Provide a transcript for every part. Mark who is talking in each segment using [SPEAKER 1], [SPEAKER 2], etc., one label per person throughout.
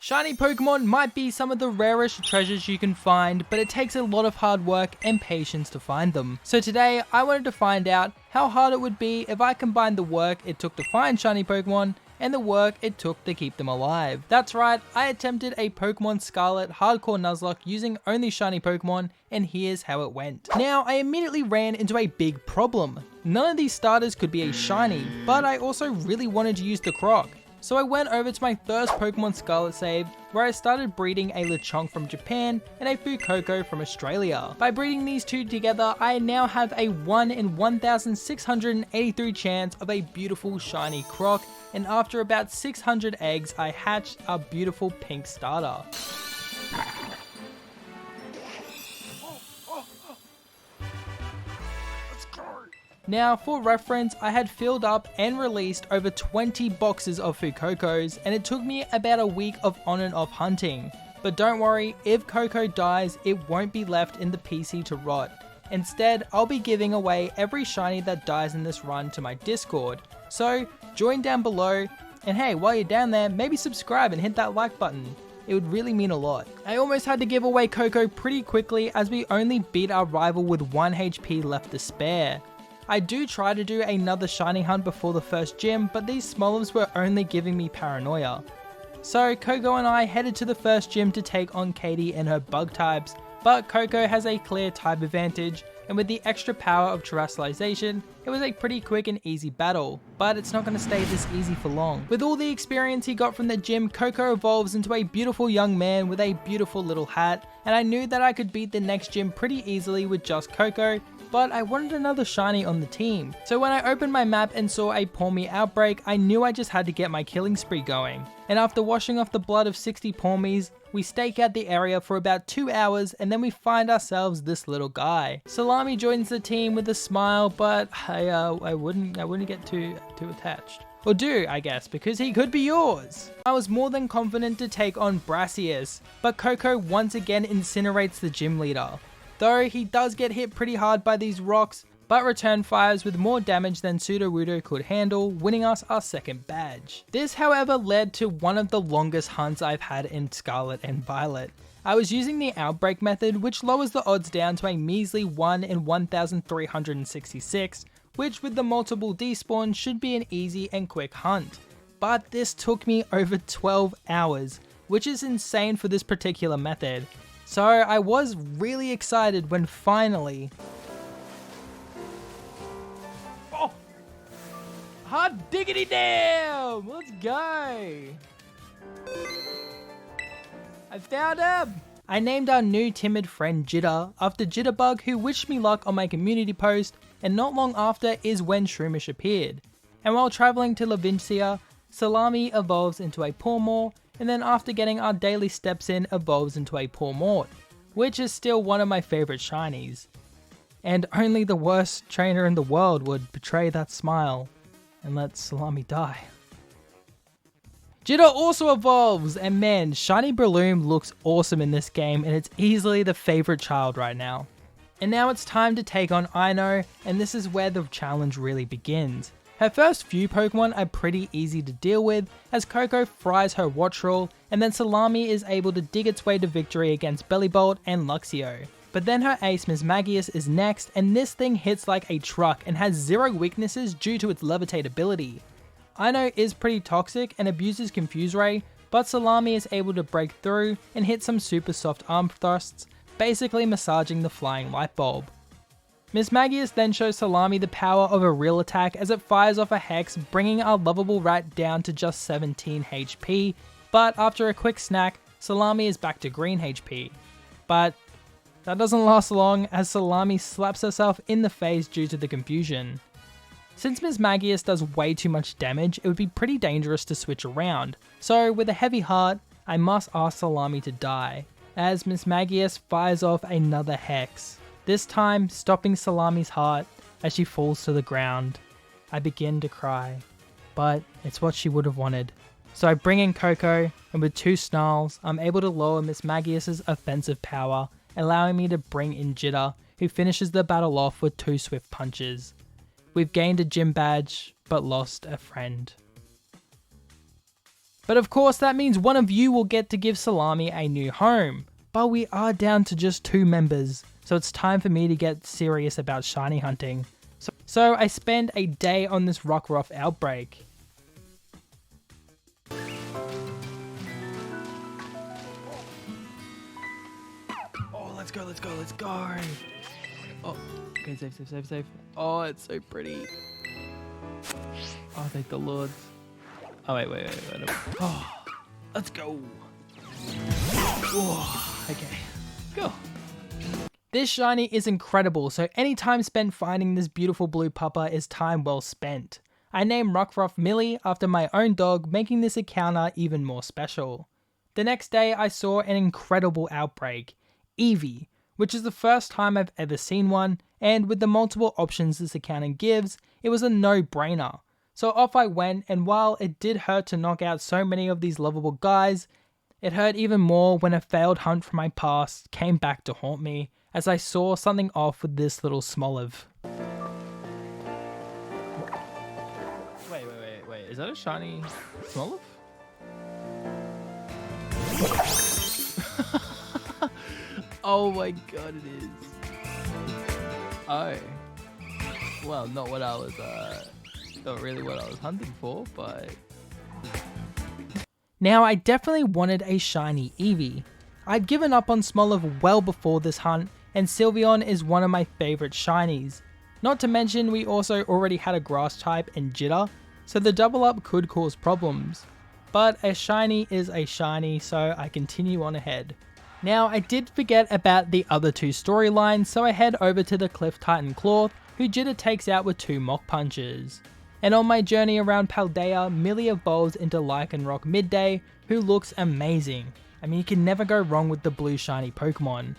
[SPEAKER 1] Shiny Pokemon might be some of the rarest treasures you can find, but it takes a lot of hard work and patience to find them. So today, I wanted to find out how hard it would be if I combined the work it took to find shiny Pokemon and the work it took to keep them alive. That's right, I attempted a Pokemon Scarlet hardcore Nuzlocke using only shiny Pokemon, and here's how it went. Now, I immediately ran into a big problem. None of these starters could be a shiny, but I also really wanted to use the Croc. So I went over to my first Pokemon Scarlet save, where I started breeding a Lechonk from Japan and a Fuecoco from Australia. By breeding these two together, I now have a 1 in 1,683 chance of a beautiful shiny Croc, and after about 600 eggs, I hatched a beautiful pink starter. Now, for reference, I had filled up and released over 20 boxes of Fuecocos, and it took me about a week of on and off hunting. But don't worry, if Coco dies, it won't be left in the PC to rot. Instead, I'll be giving away every shiny that dies in this run to my Discord. So, join down below, and hey, while you're down there, maybe subscribe and hit that like button. It would really mean a lot. I almost had to give away Coco pretty quickly as we only beat our rival with 1 HP left to spare. I do try to do another shiny hunt before the first gym, but these Smolivs were only giving me paranoia. So Coco and I headed to the first gym to take on Katie and her bug types, but Coco has a clear type advantage, and with the extra power of terrestrialization, it was a pretty quick and easy battle, but it's not going to stay this easy for long. With all the experience he got from the gym, Coco evolves into a beautiful young man with a beautiful little hat, and I knew that I could beat the next gym pretty easily with just Coco, but I wanted another shiny on the team. So when I opened my map and saw a Pawmi outbreak, I knew I just had to get my killing spree going. And after washing off the blood of 60 Pawmis, we stake out the area for about 2 hours, and then we find ourselves this little guy. Salami joins the team with a smile, but I wouldn't get too attached. Or do, I guess, because he could be yours. I was more than confident to take on Brassius, but Coco once again incinerates the gym leader. Though he does get hit pretty hard by these rocks, but return fires with more damage than Sudowoodo could handle, winning us our second badge. This however led to one of the longest hunts I've had in Scarlet and Violet. I was using the outbreak method, which lowers the odds down to a measly 1 in 1,366, which with the multiple despawns should be an easy and quick hunt. But this took me over 12 hours, which is insane for this particular method. So I was really excited when finally... Oh! Hot diggity damn! Let's go! I found him! I named our new timid friend Jitter after Jitterbug, who wished me luck on my community post, and not long after is when Shroomish appeared. And while travelling to Levincia, Salami evolves into a Pawmor, and then after getting our daily steps in, evolves into a Pawmort, which is still one of my favourite shinies. And only the worst trainer in the world would betray that smile and let Salami die. Jitter also evolves, and man, Shiny Breloom looks awesome in this game, and it's easily the favourite child right now. And now it's time to take on Ino, and this is where the challenge really begins. Her first few Pokemon are pretty easy to deal with, as Coco fries her Watch Roll, and then Salami is able to dig its way to victory against Bellibolt and Luxio. But then her ace Mismagius is next, and this thing hits like a truck and has 0 weaknesses due to its levitate ability. Ino is pretty toxic and abuses Confuse Ray, but Salami is able to break through and hit some super soft arm thrusts, basically massaging the flying light bulb. Mismagius then shows Salami the power of a real attack as it fires off a Hex, bringing our lovable rat down to just 17 HP, but after a quick snack, Salami is back to green HP. But that doesn't last long as Salami slaps herself in the face due to the confusion. Since Mismagius does way too much damage, it would be pretty dangerous to switch around, so with a heavy heart, I must ask Salami to die, as Mismagius fires off another Hex. This time, stopping Salami's heart as she falls to the ground. I begin to cry, but it's what she would have wanted. So I bring in Coco, and with 2 snarls, I'm able to lower Mismagius' offensive power, allowing me to bring in Jitter, who finishes the battle off with 2 swift punches. We've gained a gym badge, but lost a friend. But of course that means one of you will get to give Salami a new home. But we are down to just 2 members, so it's time for me to get serious about shiny hunting. So I spend a day on this Rockruff outbreak. Oh, let's go. Oh, okay, save. Oh, it's so pretty. Oh, thank the Lord. Oh, wait. Oh, let's go. Oh, okay, go. This shiny is incredible, so any time spent finding this beautiful blue pupper is time well spent. I named Rockruff Millie after my own dog, making this encounter even more special. The next day I saw an incredible outbreak, Eevee, which is the first time I've ever seen one, and with the multiple options this encounter gives, it was a no-brainer. So off I went, and while it did hurt to knock out so many of these lovable guys, it hurt even more when a failed hunt from my past came back to haunt me, as I saw something off with this little Smoliv. Wait, is that a shiny Smoliv? Oh my god, it is. Oh. Well, not what I was, not really what I was hunting for, but... Now, I definitely wanted a shiny Eevee. I'd given up on Smoliv well before this hunt, and Sylveon is one of my favourite shinies. Not to mention, we also already had a grass type and Jitter, so the double up could cause problems. But a shiny is a shiny, so I continue on ahead. Now, I did forget about the other 2 storylines, so I head over to the Cliff Titan Cloth, who Jitter takes out with 2 Mach Punches. And on my journey around Paldea, Millie evolves into Lycanroc Midday, who looks amazing. I mean, you can never go wrong with the blue shiny Pokemon.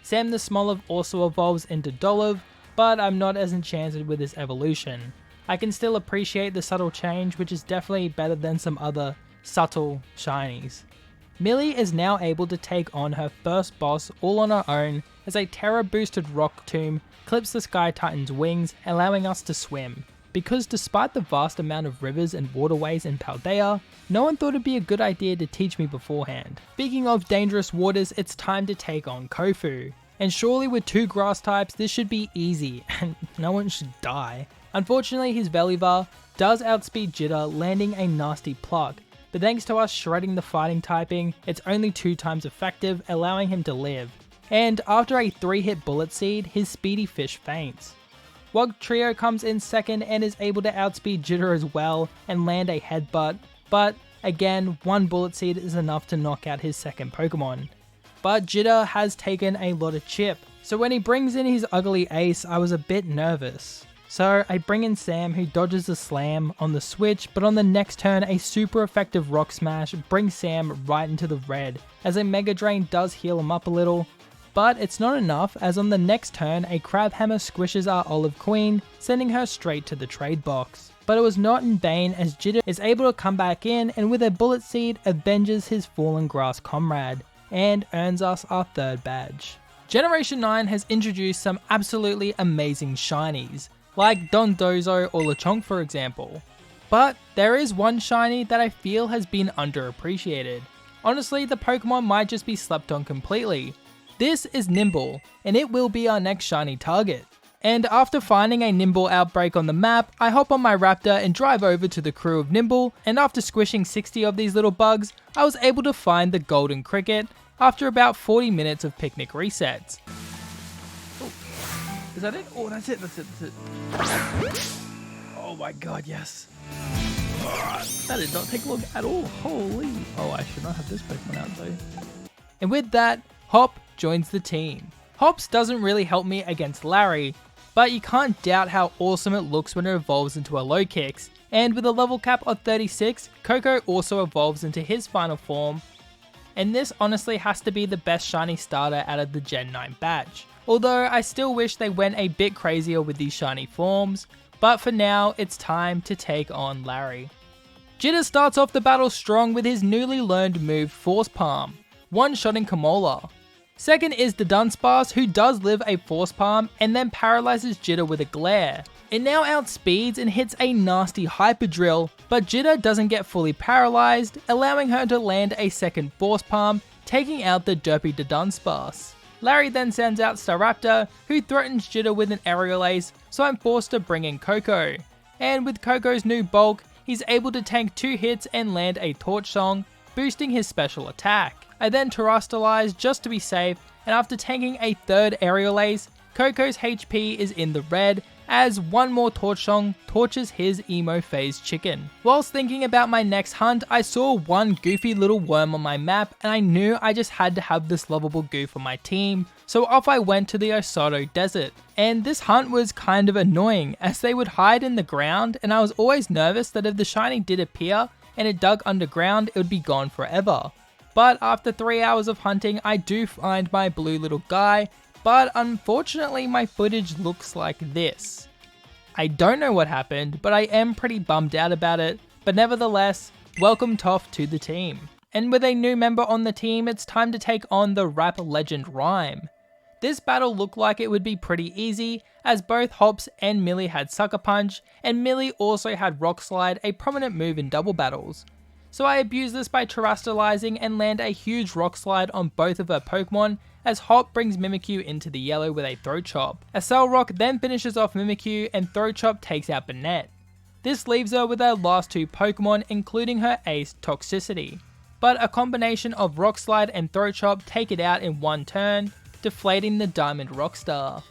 [SPEAKER 1] Sam the Smoliv also evolves into Dolliv, but I'm not as enchanted with his evolution. I can still appreciate the subtle change, which is definitely better than some other subtle shinies. Millie is now able to take on her first boss all on her own, as a Terra boosted Rock Tomb clips the Sky Titan's wings, allowing us to swim. Because despite the vast amount of rivers and waterways in Paldea, no one thought it'd be a good idea to teach me beforehand. Speaking of dangerous waters, it's time to take on Kofu. And surely with 2 grass types, this should be easy, and no one should die. Unfortunately, his Velivar does outspeed Jitter, landing a nasty pluck, but thanks to us shredding the fighting typing, it's only 2 times effective, allowing him to live. And after a 3-hit Bullet Seed, his speedy fish faints. Wugtrio comes in second and is able to outspeed Jitter as well and land a headbutt, but again, 1 Bullet Seed is enough to knock out his second Pokemon. But Jitter has taken a lot of chip, so when he brings in his ugly ace, I was a bit nervous. So I bring in Sam, who dodges the slam on the switch, but on the next turn a super effective Rock Smash brings Sam right into the red, as a Mega Drain does heal him up a little. But it's not enough, as on the next turn a Crab Hammer squishes our Olive Queen, sending her straight to the trade box. But it was not in vain, as Jitter is able to come back in and with a Bullet Seed avenges his fallen grass comrade, and earns us our 3rd badge. Generation 9 has introduced some absolutely amazing shinies, like Dondozo or Lechonk for example. But there is one shiny that I feel has been underappreciated. Honestly, the Pokemon might just be slept on completely. This is Nimble, and it will be our next shiny target. And after finding a Nimble outbreak on the map, I hop on my Raptor and drive over to the crew of Nimble, and after squishing 60 of these little bugs, I was able to find the Golden Cricket after about 40 minutes of picnic resets. Oh, is that it? Oh, that's it. Oh my god, yes. That did not take long at all. Holy. Oh, I should not have this Pokemon out though. And with that, Hop joins the team. Hops doesn't really help me against Larry, but you can't doubt how awesome it looks when it evolves into a low kicks. And with a level cap of 36, Coco also evolves into his final form, and this honestly has to be the best shiny starter out of the Gen 9 batch. Although I still wish they went a bit crazier with these shiny forms, but for now it's time to take on Larry. Jitter starts off the battle strong with his newly learned move Force Palm, one-shotting Kamola. Second is the Dunsparce, who does live a Force Palm and then paralyzes Jitter with a Glare. It now outspeeds and hits a nasty hyper drill, but Jitter doesn't get fully paralyzed, allowing her to land a second Force Palm, taking out the derpy Dunsparce. Larry then sends out Staraptor, who threatens Jitter with an aerial ace, so I'm forced to bring in Koko. And with Koko's new bulk, he's able to tank 2 hits and land a Torch Song, boosting his special attack. I then Terastallize just to be safe, and after tanking a third aerial ace, Koko's HP is in the red, as one more Torch Song torches his emo phase chicken. Whilst thinking about my next hunt, I saw one goofy little worm on my map, and I knew I just had to have this lovable goof on my team, so off I went to the Osoto Desert. And this hunt was kind of annoying, as they would hide in the ground, and I was always nervous that if the shiny did appear and it dug underground, it would be gone forever. But after 3 hours of hunting, I do find my blue little guy, but unfortunately my footage looks like this. I don't know what happened, but I am pretty bummed out about it, but nevertheless, welcome Toph to the team. And with a new member on the team, it's time to take on the rap legend Rhyme. This battle looked like it would be pretty easy, as both Hops and Millie had Sucker Punch, and Millie also had Rock Slide, a prominent move in double battles. So I abuse this by Terastallizing and land a huge Rock Slide on both of her Pokemon, as Hop brings Mimikyu into the yellow with a Throat Chop. Accel Rock then finishes off Mimikyu and Throat Chop takes out Banette. This leaves her with her last 2 Pokemon, including her ace Toxicity. But a combination of Rock Slide and Throat Chop take it out in one turn, deflating the Diamond Rockstar.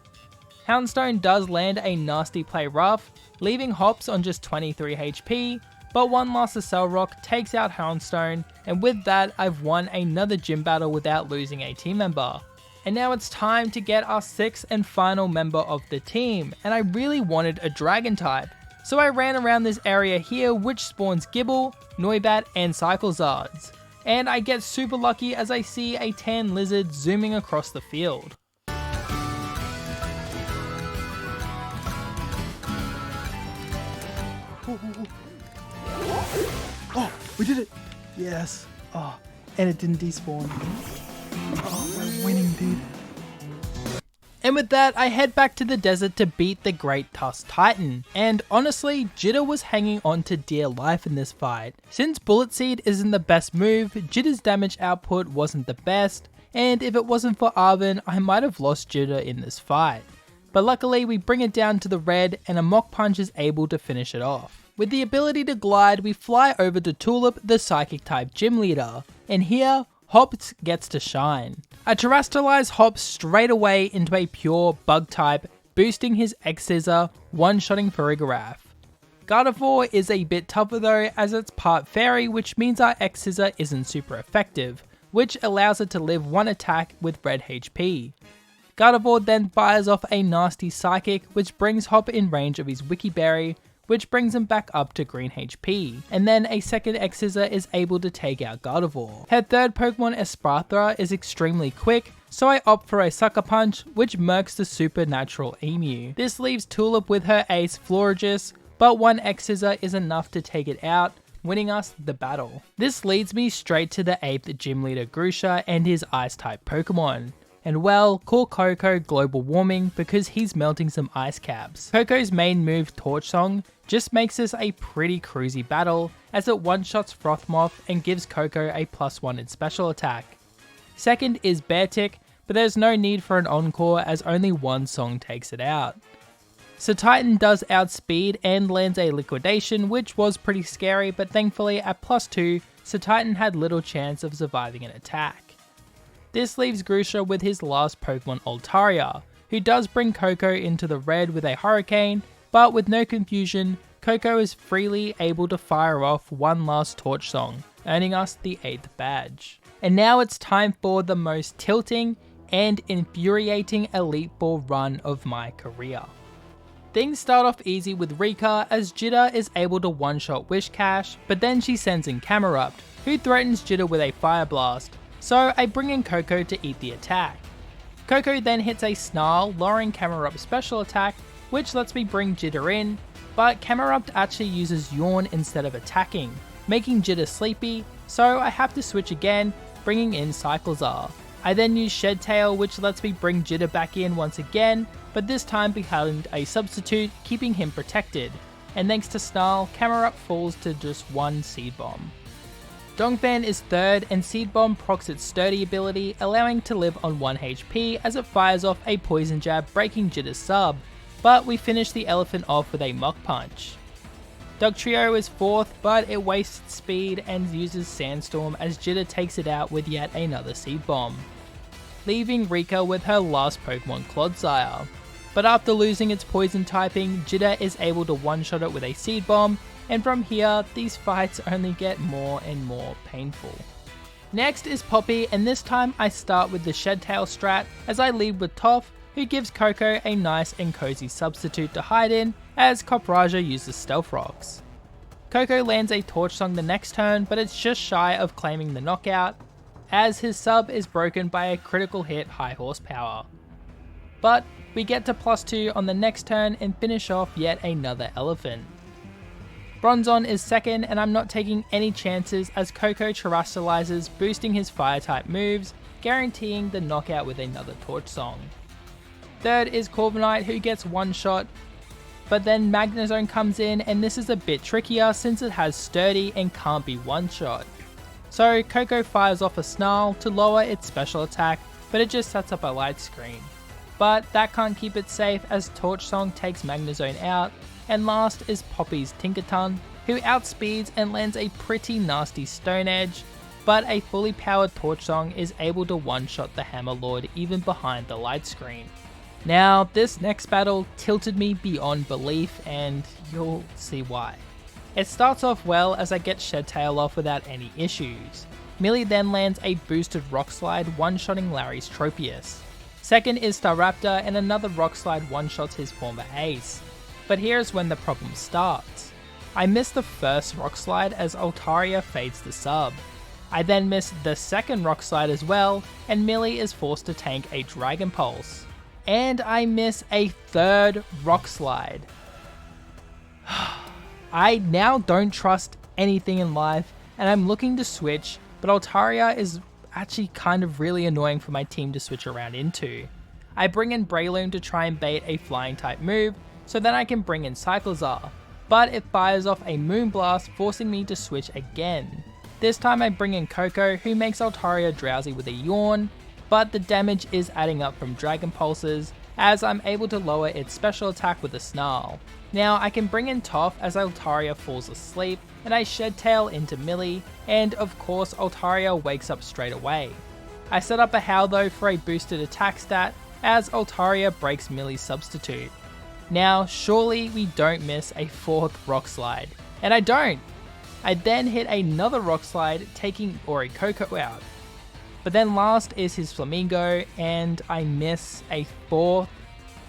[SPEAKER 1] Houndstone does land a nasty play rough, leaving Hops on just 23 HP, but one last Accel Rock takes out Houndstone, and with that I've won another gym battle without losing a team member. And now it's time to get our 6th and final member of the team, and I really wanted a Dragon type. So I ran around this area here, which spawns Gible, Noibat and Cyclozards. And I get super lucky as I see a tan lizard zooming across the field.
[SPEAKER 2] Oh, we did it! Yes. Oh, and it didn't despawn. Oh, we're winning, dude.
[SPEAKER 1] And with that, I head back to the desert to beat the Great Tusk Titan. And honestly, Jitter was hanging on to dear life in this fight. Since Bullet Seed isn't the best move, Jitter's damage output wasn't the best, and if it wasn't for Arven, I might have lost Jitter in this fight. But luckily, we bring it down to the red, and a Mach Punch is able to finish it off. With the ability to glide, we fly over to Tulip, the Psychic type gym leader, and here, Hops gets to shine. I Terastallize Hops straight away into a pure Bug type, boosting his X-Scissor, one-shotting Farigiraf. Gardevoir is a bit tougher though, as it's part Fairy, which means our X-Scissor isn't super effective, which allows it to live one attack with red HP. Gardevoir then fires off a nasty Psychic, which brings Hop in range of his Wiki Berry, which brings him back up to green HP, and then a second X-Scissor is able to take out Gardevoir. Her third Pokemon Espathra is extremely quick, so I opt for a Sucker Punch, which murks the supernatural Emu. This leaves Tulip with her ace Florigis, but one X-Scissor is enough to take it out, winning us the battle. This leads me straight to the 8th gym leader Grusha and his Ice-type Pokemon. And well, call Koko global warming because he's melting some ice caps. Koko's main move, Torch Song, just makes this a pretty cruisy battle as it one-shots Frosmoth and gives Koko a +1 in special attack. Second is Beartic, but there's no need for an encore as only one song takes it out. So Titan does outspeed and lands a liquidation, which was pretty scary, but thankfully at +2, so Titan had little chance of surviving an attack. This leaves Grusha with his last Pokemon Altaria, who does bring Koko into the red with a Hurricane, but with no confusion, Koko is freely able to fire off one last Torch Song, earning us the 8th badge. And now it's time for the most tilting and infuriating Elite Four run of my career. Things start off easy with Rika as Jitter is able to one-shot Wishcash, but then she sends in Camerupt, who threatens Jitter with a Fire Blast. So I bring in Koko to eat the attack. Koko then hits a Snarl, lowering Camerupt's special attack, which lets me bring Jitter in, but Camerupt actually uses Yawn instead of attacking, making Jitter sleepy, so I have to switch again, bringing in Cyclozar. I then use Shed Tail, which lets me bring Jitter back in once again, but this time behind a substitute, keeping him protected. And thanks to Snarl, Camerupt falls to just one Seed Bomb. Donphan is third, and Seed Bomb procs its Sturdy ability, allowing to live on 1 HP as it fires off a Poison Jab, breaking Jitter's sub, but we finish the elephant off with a Mach Punch. Dugtrio is fourth, but it wastes its speed and uses Sandstorm as Jitter takes it out with yet another Seed Bomb, leaving Rika with her last Pokemon, Clodsire. But after losing its poison typing, Jitter is able to one-shot it with a Seed Bomb, and from here, these fights only get more and more painful. Next is Poppy, and this time I start with the Shed Tail strat as I lead with Toph, who gives Coco a nice and cozy substitute to hide in as Copraja uses Stealth Rocks. Coco lands a Torch Song the next turn, but it's just shy of claiming the knockout as his sub is broken by a critical hit high horsepower. But we get to +2 on the next turn and finish off yet another elephant. Bronzong is second, and I'm not taking any chances as Coco terrestrializes, boosting his fire type moves, guaranteeing the knockout with another Torch Song. Third is Corviknight, who gets one shot, but then Magnezone comes in, and this is a bit trickier since it has Sturdy and can't be one shot. So Coco fires off a Snarl to lower its special attack, but it just sets up a light screen. But that can't keep it safe as Torch Song takes Magnezone out, and last is Poppy's Tinkaton, who outspeeds and lands a pretty nasty Stone Edge, but a fully powered Torch Song is able to one-shot the Hammerlord even behind the light screen. Now, this next battle tilted me beyond belief, and you'll see why. It starts off well as I get Shed Tail off without any issues. Millie then lands a boosted Rock Slide, one-shotting Larry's Tropius. Second is Staraptor, and another Rock Slide one-shots his former ace. But here's when the problem starts. I miss the first Rock Slide as Altaria fades the sub. I then miss the second Rock Slide as well, and Millie is forced to tank a Dragon Pulse. And I miss a third Rock Slide. I now don't trust anything in life, and I'm looking to switch, but Altaria is actually kind of really annoying for my team to switch around into. I bring in Breloom to try and bait a flying type move, so then I can bring in Cyclizar, but it fires off a Moonblast, forcing me to switch again. This time I bring in Coco, who makes Altaria drowsy with a Yawn, but the damage is adding up from Dragon Pulses, as I'm able to lower its special attack with a Snarl. Now I can bring in Toph as Altaria falls asleep, and I Shed Tail into Millie, and of course Altaria wakes up straight away. I set up a Howl though for a boosted attack stat, as Altaria breaks Millie's substitute. Now, surely we don't miss a fourth Rock Slide. And I don't! I then hit another Rock Slide, taking Orichalcum out. But then last is his Flamingo, and I miss a fourth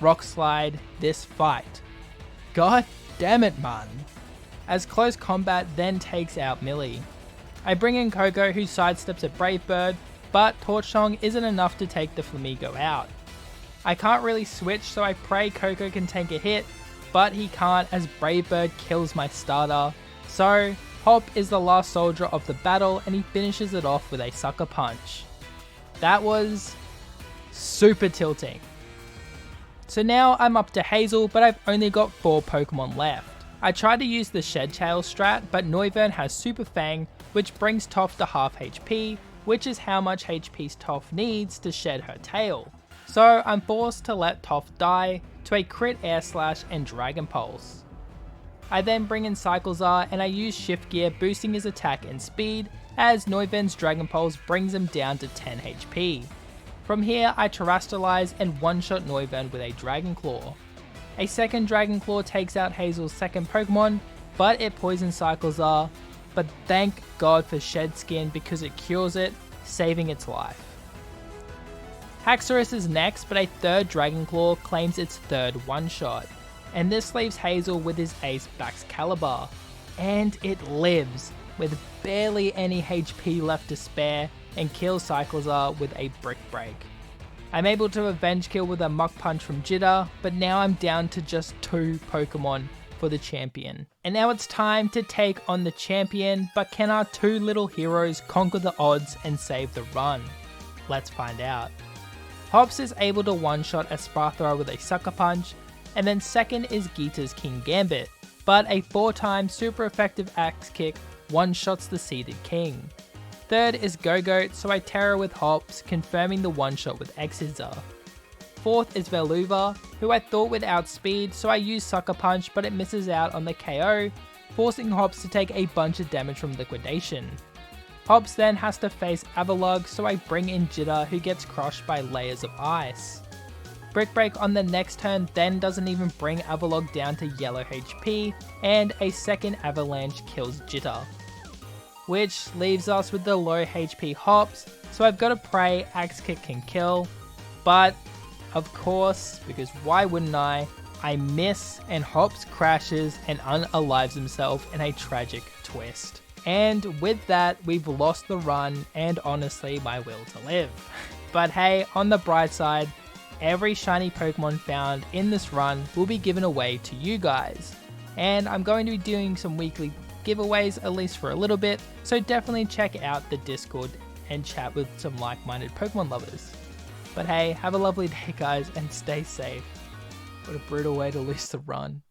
[SPEAKER 1] Rock Slide this fight.
[SPEAKER 2] God damn it, man.
[SPEAKER 1] As Close Combat then takes out Millie. I bring in Coco, who sidesteps a Brave Bird, but Torch Song isn't enough to take the Flamingo out. I can't really switch, so I pray Coco can take a hit, but he can't as Brave Bird kills my starter. So, Hop is the last soldier of the battle, and he finishes it off with a Sucker Punch. That was super tilting. So now I'm up to Hazel, but I've only got 4 Pokemon left. I tried to use the Shed Tail strat, but Noivern has Super Fang, which brings Toph to half HP, which is how much HP Toph needs to shed her tail. So I'm forced to let Toph die to a crit Air Slash and Dragon Pulse. I then bring in Cyclizar and I use Shift Gear, boosting his attack and speed, as Noivern's Dragon Pulse brings him down to 10 HP. From here I Terrestrialize and one-shot Noivern with a Dragon Claw. A second Dragon Claw takes out Hazel's second Pokemon, but it poisons Cyclizar, but thank God for Shed Skin because it cures it, saving its life. Haxorus is next, but a third Dragon Claw claims its third one-shot, and this leaves Hazel with his ace Baxcalibur, and it lives, with barely any HP left to spare, and kills Cyclizar with a Brick Break. I'm able to Revenge Kill with a Mach Punch from Jitter, but now I'm down to just 2 Pokemon for the champion. And now it's time to take on the champion, but can our 2 little heroes conquer the odds and save the run? Let's find out. Hops is able to one-shot a Sparthra with a Sucker Punch, and then second is Geeta's King Gambit, but a 4-time super effective Axe Kick one-shots the Seeded King. Third is Go-Goat, so I Terra with Hops, confirming the one-shot with X-Scissor. Fourth is Veluva, who I thought would outspeed, so I use Sucker Punch, but it misses out on the KO, forcing Hops to take a bunch of damage from Liquidation. Hops then has to face Avalugg, so I bring in Jitter, who gets crushed by layers of ice. Brick Break on the next turn then doesn't even bring Avalugg down to yellow HP, and a second Avalanche kills Jitter. Which leaves us with the low HP Hops, so I've got to pray Axe Kick can kill, but of course, because why wouldn't I miss and Hops crashes and unalives himself in a tragic twist. And with that, we've lost the run and honestly my will to live. But hey, on the bright side, every shiny Pokemon found in this run will be given away to you guys. And I'm going to be doing some weekly giveaways, at least for a little bit, so definitely check out the Discord and chat with some like-minded Pokemon lovers. But hey, have a lovely day guys and stay safe. What a brutal way to lose the run.